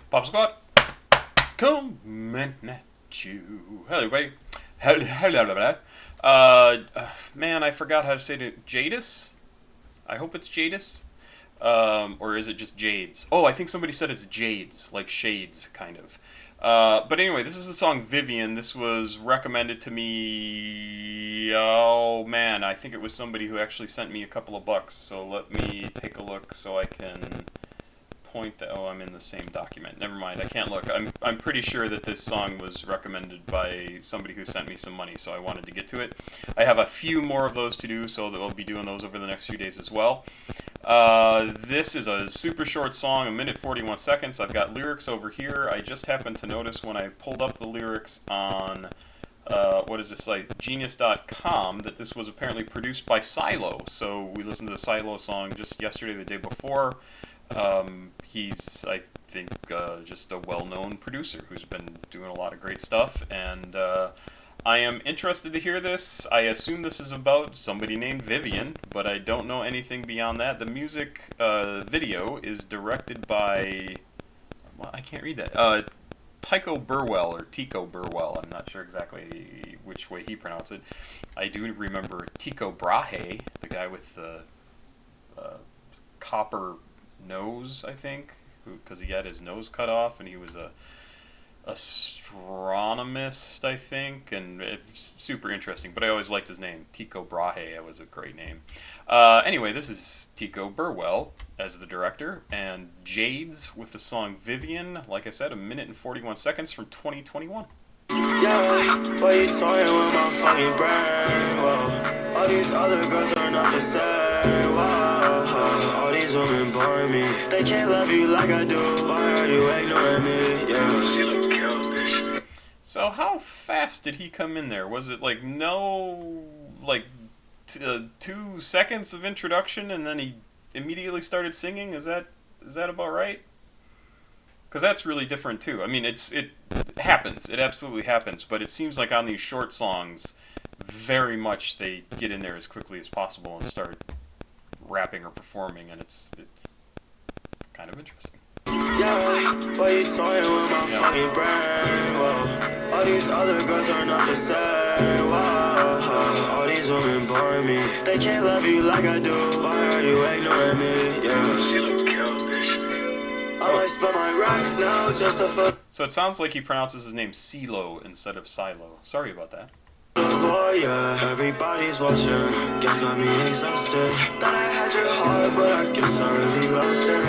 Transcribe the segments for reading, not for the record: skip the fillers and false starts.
Pop Squad, coming at you. Hello, everybody. Hello. Man, I forgot how to say it. Jaydes? I hope it's Jaydes. Or is it just Jaydes? Oh, I think somebody said it's Jaydes, like shades, kind of. But anyway, this is the song Vivienne. This was recommended to me. Oh man, I think it was somebody who actually sent me a couple of bucks. So let me take a look so I can point that. Oh, I'm in the same document. Never mind, I can't look. I'm pretty sure that this song was recommended by somebody who sent me some money, so I wanted to get to it. I have a few more of those to do, so that we'll be doing those over the next few days as well. This is a super short song, 1 minute 41 seconds. I've got lyrics over here. I just happened to notice when I pulled up the lyrics on what is this site, Genius.com, that this was apparently produced by Silo. So we listened to the Silo song just yesterday, the day before. He's, I think, just a well-known producer who's been doing a lot of great stuff, and I am interested to hear this. I assume this is about somebody named Vivienne, but I don't know anything beyond that. The music video is directed by, well, I can't read that, Tycho Burwell, or Tico Burwell. I'm not sure exactly which way he pronounced it. I do remember Tycho Brahe, the guy with the copper nose, I think, because he had his nose cut off, and he was a astronomist, I think, and it's super interesting. But I always liked his name, Tycho Brahe. It was a great name. Anyway, this is Tycho Burwell as the director, and Jaydes with the song Vivienne. Like I said, 1 minute 41 seconds from 2021. Yeah, but you toying with my fucking brain, whoa. All these other girls are not the same, whoa. All these women bore me. They can't love you like I do. Why are you ignoring me? Yeah. So how fast did he come in there? Was it like 2 seconds of introduction and then he immediately started singing? Is that about right? Because that's really different too. I mean, it happens. It absolutely happens. But it seems like on these short songs, very much they get in there as quickly as possible and start rapping or performing, and it's kind of interesting. Yeah, but you toying with my fucking brain, whoa. All these other girls are not the same, whoa. All these women bore me. They can't love you like I do. Why are you ignoring me? Yeah. I might spend my racks now just to fuck. So it sounds like he pronounces his name Silo instead of Silo. Sorry about that. Oh yeah, everybody's watching. Guess got me exhausted. Thought I had your heart, but I guess I really lost it.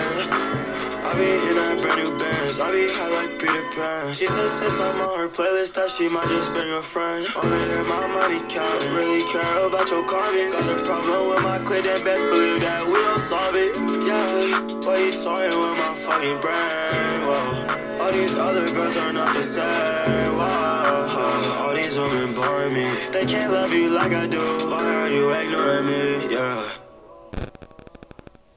I be in a brand new Benz, I be high like Peter Pan. She says since I'm on her playlist that she might just bring a friend. Only hear my money count, really care about your comments. Got a problem with my clique, then best believe that we don't solve it. Yeah, but you toying with my fucking brain, whoa. All these other girls are not the same, whoa. All these women bore me. They can't love you like I do. Why are you ignoring me? Yeah.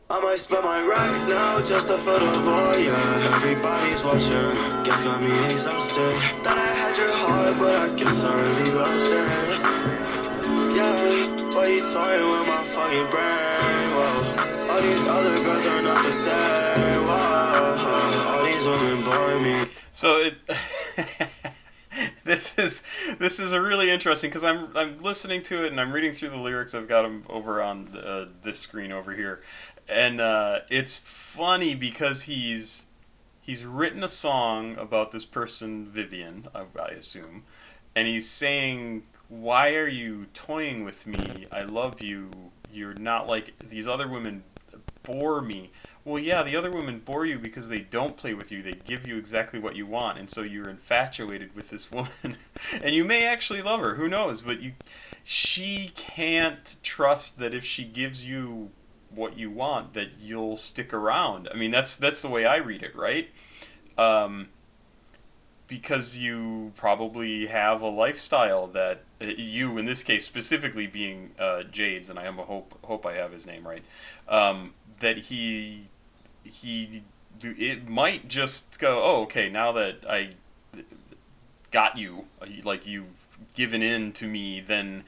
I might spend my racks now just to fill the void, yeah. Everybody's watching, guess got me exhausted. Thought I had your heart, but I guess I really lost it. Yeah, but you toying with my fucking brain, whoa. All these other girls are not the same, whoa. All these women bore me. So this is a really interesting, because I'm listening to it and I'm reading through the lyrics. I've got them over on this screen over here. And it's funny because he's written a song about this person, Vivienne, I assume, and he's saying, "Why are you toying with me? I love you. You're not like these other women bore me." Well, yeah, the other women bore you because they don't play with you. They give you exactly what you want, and so you're infatuated with this woman, and you may actually love her. Who knows? But she can't trust that if she gives you what you want, that you'll stick around. I mean, that's the way I read it, right? Because you probably have a lifestyle that you, in this case specifically being Jaydes, and I hope I have his name right, that it might just go, oh, okay, now that I got you, like you've given in to me, then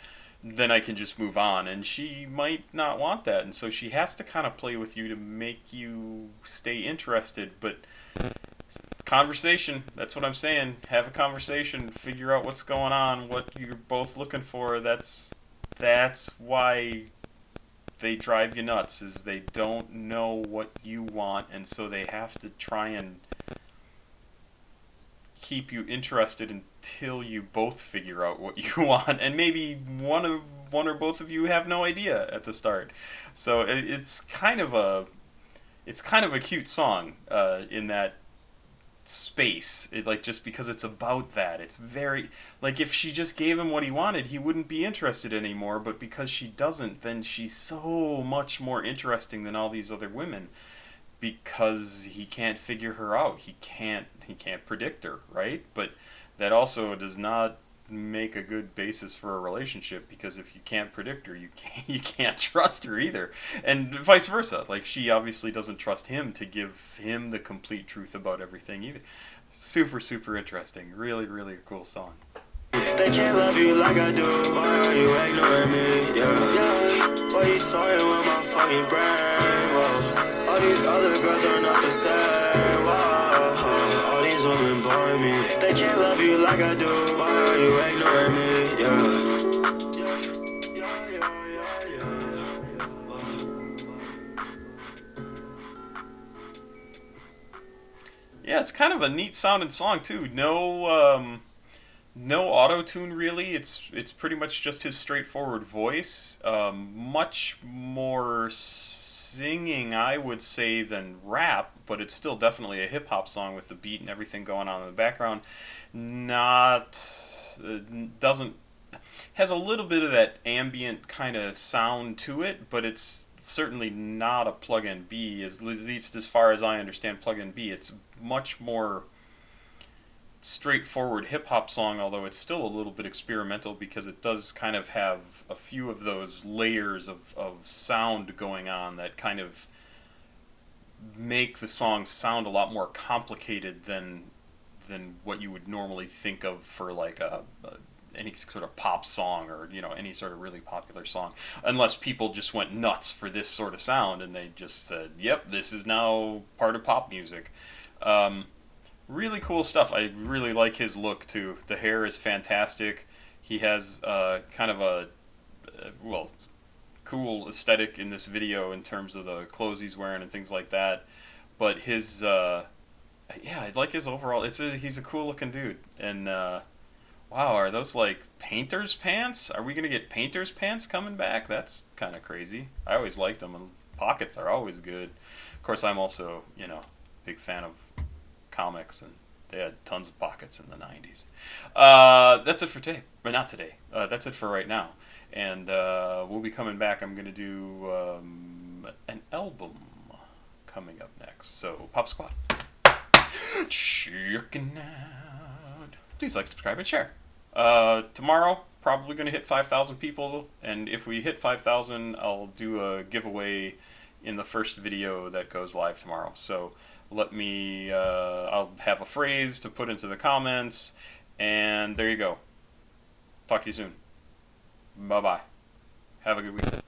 I can just move on. And she might not want that, and so she has to kind of play with you to make you stay interested. But Conversation. That's what I'm saying. Have a conversation. Figure out what's going on. What you're both looking for. That's why they drive you nuts. Is they don't know what you want, and so they have to try and keep you interested until you both figure out what you want, and maybe one or both of you have no idea at the start. So it's kind of a cute song in that space. Like, just because it's about that, it's very, like, if she just gave him what he wanted, he wouldn't be interested anymore. But because she doesn't, then she's so much more interesting than all these other women, because he can't figure her out. He can't predict her, right? But that also does not make a good basis for a relationship, because if you can't predict her, you can't trust her either. And vice versa. Like, she obviously doesn't trust him to give him the complete truth about everything either. Super, super interesting. Really, really a cool song. They can't love you like I do. Why are you ignoring me? Yeah, yeah. Why you toying with my fucking brain? Whoa. All these other girls are not the same. Whoa. All these women bore me. They can't love you like I do. Why are you ignoring me? Yeah. Yeah, yeah, yeah, yeah. Yeah, it's kind of a neat sounding song too. No auto tune really. It's pretty much just his straightforward voice. Much more singing, I would say, than rap, but it's still definitely a hip hop song with the beat and everything going on in the background. Not doesn't has a little bit of that ambient kind of sound to it, but it's certainly not a plug-in B. At least as far as I understand plug-in B, it's much more straightforward hip hop song, although it's still a little bit experimental, because it does kind of have a few of those layers of sound going on that kind of make the song sound a lot more complicated than what you would normally think of for like any sort of pop song, or any sort of really popular song, unless people just went nuts for this sort of sound and they just said, yep, this is now part of pop music. Really cool stuff. I really like his look too. The hair is fantastic. He has kind of a well, cool aesthetic in this video in terms of the clothes he's wearing and things like that. But his yeah, I like his overall. He's a cool looking dude. And wow, are those like painter's pants? Are we gonna get painter's pants coming back? That's kind of crazy. I always liked them, and pockets are always good. Of course, I'm also big fan of comics, and they had tons of pockets in the 90s. That's it for today, but not today. That's it for right now, and we'll be coming back. I'm going to do an album coming up next, so Pop Squad, checking out. Please like, subscribe, and share. Tomorrow, probably going to hit 5,000 people, and if we hit 5,000, I'll do a giveaway in the first video that goes live tomorrow. So I'll have a phrase to put into the comments, and there you go. Talk to you soon. Bye-bye. Have a good week.